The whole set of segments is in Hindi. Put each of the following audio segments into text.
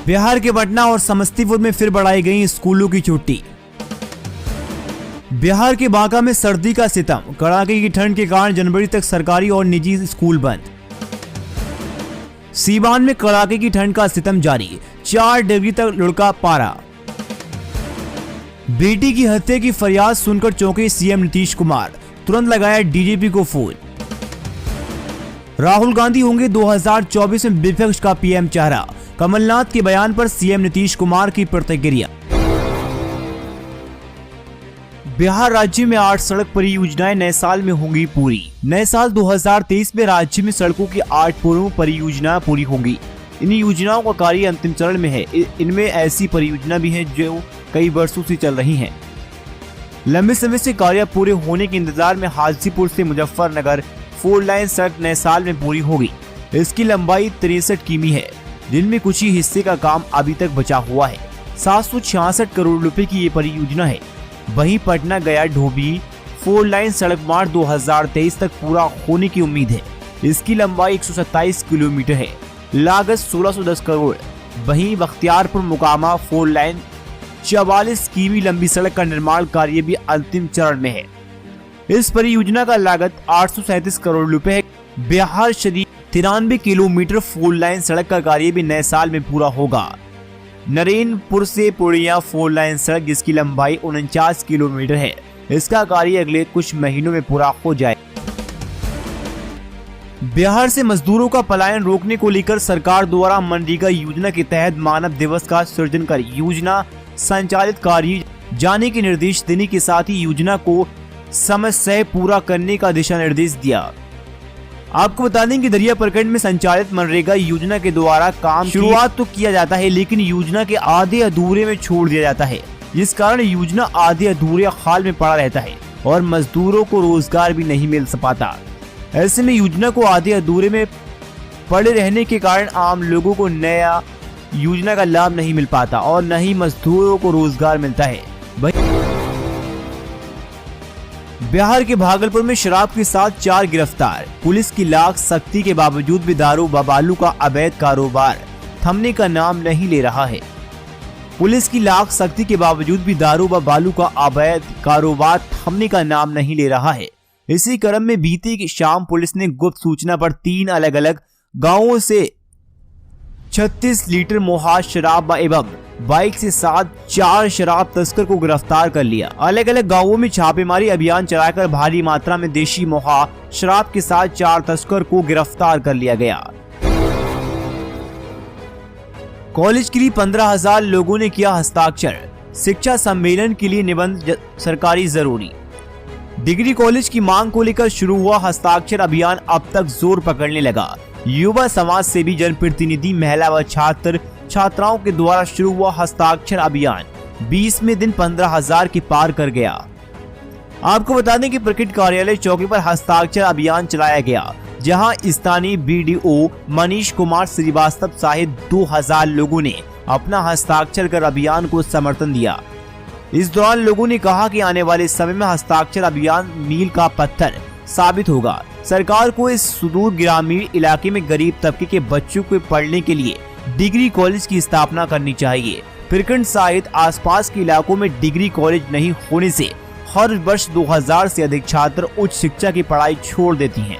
बिहार के पटना और समस्तीपुर में फिर बढ़ाई गई स्कूलों की छुट्टी। बिहार के बांका में सर्दी का सितम, कड़ाके की ठंड के कारण जनवरी तक सरकारी और निजी स्कूल बंद। सीवान में कड़ाके की ठंड का सितम जारी, 4 डिग्री तक लुढ़का पारा। बेटी की हत्या की फरियाद सुनकर चौंके सीएम नीतीश कुमार, तुरंत लगाया डीजीपी को फोन। राहुल गांधी होंगे 2024 में विपक्ष का पीएम चेहरा, कमलनाथ के बयान पर सीएम नीतीश कुमार की प्रतिक्रिया। बिहार राज्य में 8 सड़क परियोजनाएं नए साल में होंगी पूरी। नए साल 2023 में राज्य में सड़कों की 8 प्रमुख परियोजनाएं पूरी होंगी। इन योजनाओं का कार्य अंतिम चरण में है। इनमें ऐसी परियोजना भी हैं जो कई वर्षों से चल रही हैं। लंबे समय से कार्य पूरे होने के इंतजार में हाजीपुर से मुजफ्फरनगर 4 लाइन सड़क नए साल में पूरी होगी। इसकी लंबाई 63 किमी है, जिनमें कुछ ही हिस्से का काम अभी तक बचा हुआ है। 766 करोड़ रुपए की ये परियोजना है। वहीं पटना गया ढोबी 4 लाइन सड़क मार्च 2023 तक पूरा होने की उम्मीद है। इसकी लंबाई 127 किलोमीटर है, लागत 1610 करोड़। वहीं बख्तियारपुर मुकामा 4 लाइन 44 किमी लंबी सड़क का निर्माण कार्य भी अंतिम चरण में है। इस परियोजना का लागत 837 करोड़ रुपए है। बिहार शरीफ 93 किलोमीटर 4 लाइन सड़क का कार्य भी नए साल में पूरा होगा। नरेनपुर से पूर्णिया 4 लाइन सड़क, जिसकी लंबाई 49 किलोमीटर है, इसका कार्य अगले कुछ महीनों में पूरा हो जाए। बिहार से मजदूरों का पलायन रोकने को लेकर सरकार द्वारा मनरेगा योजना के तहत मानव दिवस का सृजन कर योजना संचालित कार्य जाने के निर्देश देने के साथ ही योजना को समय से पूरा करने का दिशा निर्देश दिया। आपको बता दें कि दरिया प्रखंड में संचालित मनरेगा योजना के द्वारा काम शुरुआत तो किया जाता है, लेकिन योजना के आधे अधूरे में छोड़ दिया जाता है, जिस कारण योजना आधे अधूरे हाल में पड़ा रहता है और मजदूरों को रोजगार भी नहीं मिल पाता। ऐसे में योजना को आधे अधूरे में पड़े रहने के कारण आम लोगों को नया योजना का लाभ नहीं मिल पाता और न ही मजदूरों को रोजगार मिलता है। बिहार के भागलपुर में शराब के साथ 4 गिरफ्तार। पुलिस की लाख सख्ती के बावजूद भी दारू व बालू का अवैध कारोबार थमने का नाम नहीं ले रहा है। पुलिस की लाख सख्ती के बावजूद भी दारू व बालू का अवैध कारोबार थमने का नाम नहीं ले रहा है। इसी क्रम में बीती शाम पुलिस ने गुप्त सूचना पर 3 अलग अलग गाँवों से 36 लीटर मोहा शराब एवं बाइक से साथ 4 शराब तस्कर को गिरफ्तार कर लिया। अलग अलग गांवों में छापेमारी अभियान चलाकर भारी मात्रा में देशी मोहा शराब के साथ 4 तस्कर को गिरफ्तार कर लिया गया। कॉलेज के लिए 15,000 लोगों ने किया हस्ताक्षर। शिक्षा सम्मेलन के लिए निबंध सरकारी जरूरी। डिग्री कॉलेज की मांग को लेकर शुरू हुआ हस्ताक्षर अभियान अब तक जोर पकड़ने लगा। युवा समाज से भी जनप्रतिनिधि, महिला व छात्राओं के द्वारा शुरू हुआ हस्ताक्षर अभियान 20वें दिन 15,000 के पार कर गया। आपको बता दें कि प्रखंड कार्यालय चौकी पर हस्ताक्षर अभियान चलाया गया, जहां स्थानीय बीडीओ मनीष कुमार श्रीवास्तव सहित 2,000 लोगों ने अपना हस्ताक्षर कर अभियान को समर्थन दिया। इस दौरान लोगों ने कहा कि आने वाले समय में हस्ताक्षर अभियान मील का पत्थर साबित होगा। सरकार को इस सुदूर ग्रामीण इलाके में गरीब तबके के बच्चों को पढ़ने के लिए डिग्री कॉलेज की स्थापना करनी चाहिए। प्रखंड सहित आसपास के इलाकों में डिग्री कॉलेज नहीं होने से हर वर्ष 2000 से अधिक छात्र उच्च शिक्षा की पढ़ाई छोड़ देती हैं।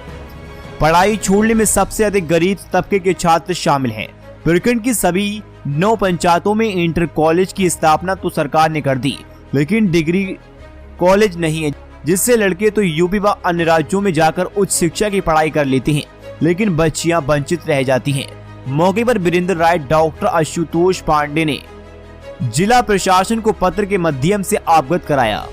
पढ़ाई छोड़ने में सबसे अधिक गरीब तबके के छात्र शामिल हैं। प्रखंड की सभी 9 पंचायतों में इंटर कॉलेज की स्थापना तो सरकार ने कर दी, लेकिन डिग्री कॉलेज नहीं है, जिससे लड़के तो यूपी व अन्य राज्यों में जाकर उच्च शिक्षा की पढ़ाई कर लेते हैं, लेकिन बच्चियां वंचित रह जाती हैं। मौके पर वीरेंद्र राय, डॉक्टर आशुतोष पांडे ने जिला प्रशासन को पत्र के माध्यम से अवगत कराया।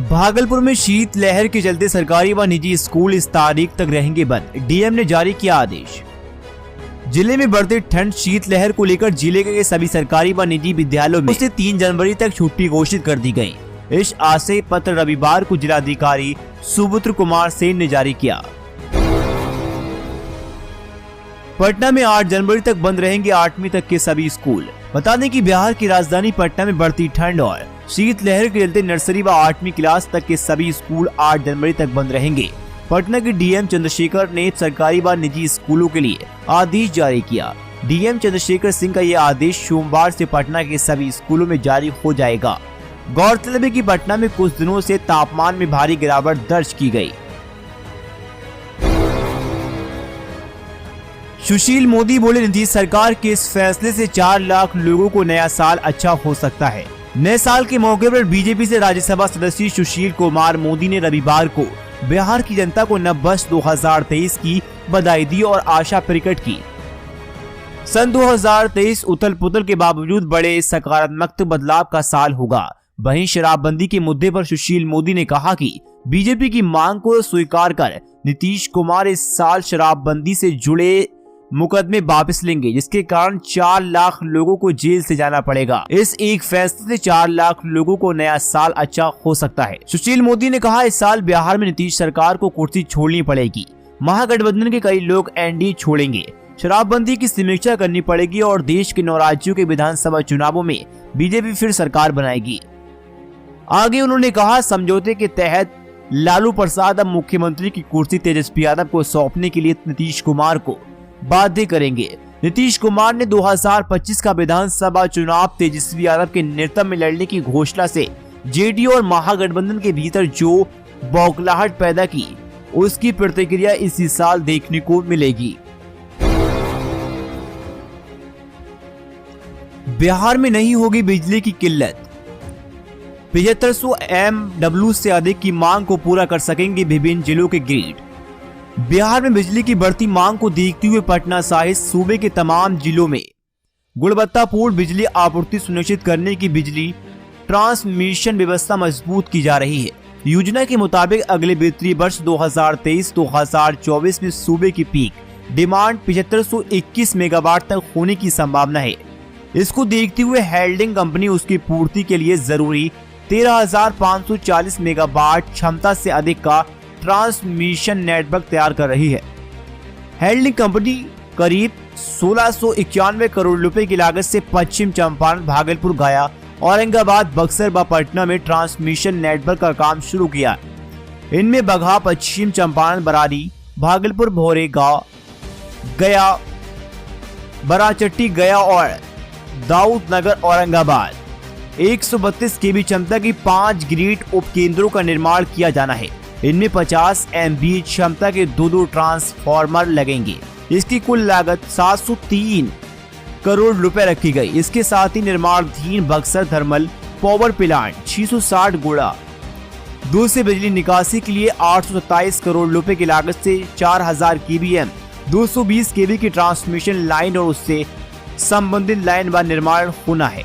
भागलपुर में शीत लहर के चलते सरकारी व निजी स्कूल इस तारीख तक रहेंगे बंद। डीएम ने जारी किया आदेश। जिले में बढ़ती ठंड शीत लहर को लेकर जिले के सभी सरकारी व निजी विद्यालयों में 3 जनवरी तक छुट्टी घोषित कर दी गई। इस आशय पत्र रविवार को जिलाधिकारी सुब्रत कुमार सेन ने जारी किया। पटना में 8 जनवरी तक बंद रहेंगे 8वीं तक के सभी स्कूल। बता दें कि बिहार की राजधानी पटना में बढ़ती ठंड और शीत लहर के चलते नर्सरी व 8वीं क्लास तक के सभी स्कूल 8 जनवरी तक बंद रहेंगे। पटना के डीएम चंद्रशेखर ने सरकारी व निजी स्कूलों के लिए आदेश जारी किया। डीएम चंद्रशेखर सिंह का यह आदेश सोमवार से पटना के सभी स्कूलों में जारी हो जाएगा। गौरतलब है कि पटना में कुछ दिनों से तापमान में भारी गिरावट दर्ज की गई। सुशील मोदी बोले, नीतीश सरकार के इस फैसले से 4 लाख लोगों को नया साल अच्छा हो सकता है। नए साल के मौके पर बीजेपी से राज्यसभा सदस्य सुशील कुमार मोदी ने रविवार को बिहार की जनता को नव वर्ष 2023 की बधाई दी और आशा प्रकट की। सन 2023 उथल पुथल के बावजूद बड़े सकारात्मक बदलाव का साल होगा। वहीं शराबबंदी के मुद्दे पर सुशील मोदी ने कहा कि बीजेपी की मांग को स्वीकार कर नीतीश कुमार इस साल शराबबंदी से जुड़े मुकदमे वापस लेंगे, जिसके कारण 4 लाख लोगों को जेल से जाना पड़ेगा। इस एक फैसले से 4 लाख लोगों को नया साल अच्छा हो सकता है। सुशील मोदी ने कहा, इस साल बिहार में नीतीश सरकार को कुर्सी छोड़नी पड़ेगी। महागठबंधन के कई लोग एनडीए छोड़ेंगे। शराबबंदी की समीक्षा करनी पड़ेगी और देश के 9 राज्यों के विधानसभा चुनावों में बीजेपी फिर सरकार बनाएगी। आगे उन्होंने कहा, समझौते के तहत लालू प्रसाद अब मुख्यमंत्री की कुर्सी तेजस्वी यादव को सौंपने के लिए नीतीश कुमार को बाध्य करेंगे। नीतीश कुमार ने 2025 का विधानसभा चुनाव तेजस्वी यादव के नेतृत्व में लड़ने की घोषणा से जेडीयू और महागठबंधन के भीतर जो बौखलाहट पैदा की, उसकी प्रतिक्रिया इसी साल देखने को मिलेगी। बिहार में नहीं होगी बिजली की किल्लत। 7500 MW से अधिक की मांग को पूरा कर सकेंगे विभिन्न जिलों के ग्रिड। बिहार में बिजली की बढ़ती मांग को देखते हुए पटना सहित सूबे के तमाम जिलों में गुणवत्तापूर्ण बिजली आपूर्ति सुनिश्चित करने की बिजली ट्रांसमिशन व्यवस्था मजबूत की जा रही है। योजना के मुताबिक अगले वित्तीय वर्ष 2023-2024 में सूबे की पीक डिमांड 7521 मेगावाट तक होने की संभावना है। इसको देखते हुए हेल्डिंग कंपनी उसकी पूर्ति के लिए जरूरी 13,540 मेगावाट क्षमता से अधिक का ट्रांसमिशन नेटवर्क तैयार कर रही है। हेल्डिंग कंपनी करीब 1691 करोड़ रुपए की लागत से पश्चिम चंपारण, भागलपुर, गया, औरंगाबाद, बक्सर व पटना में ट्रांसमिशन नेटवर्क का काम शुरू किया। इनमें बगहा, पश्चिम चंपारण, बरारी, भागलपुर, भोरे, गांव, गया, बराचट्टी, गया और दाऊदनगर, औरंगाबाद 132 केवी क्षमता की 5 ग्रिड उपकेंद्रों का निर्माण किया जाना है। इनमें 50 MVA क्षमता के 2 ट्रांसफार्मर लगेंगे। इसकी कुल लागत 703 करोड़ रुपए रखी गई। इसके साथ ही निर्माणाधीन बक्सर थर्मल पावर प्लांट 660 गुणा 2 से बिजली निकासी के लिए 827 करोड़ रुपए की लागत से 4000 kVA 220 kV की ट्रांसमिशन लाइन और उससे संबंधित लाइन व निर्माण होना है।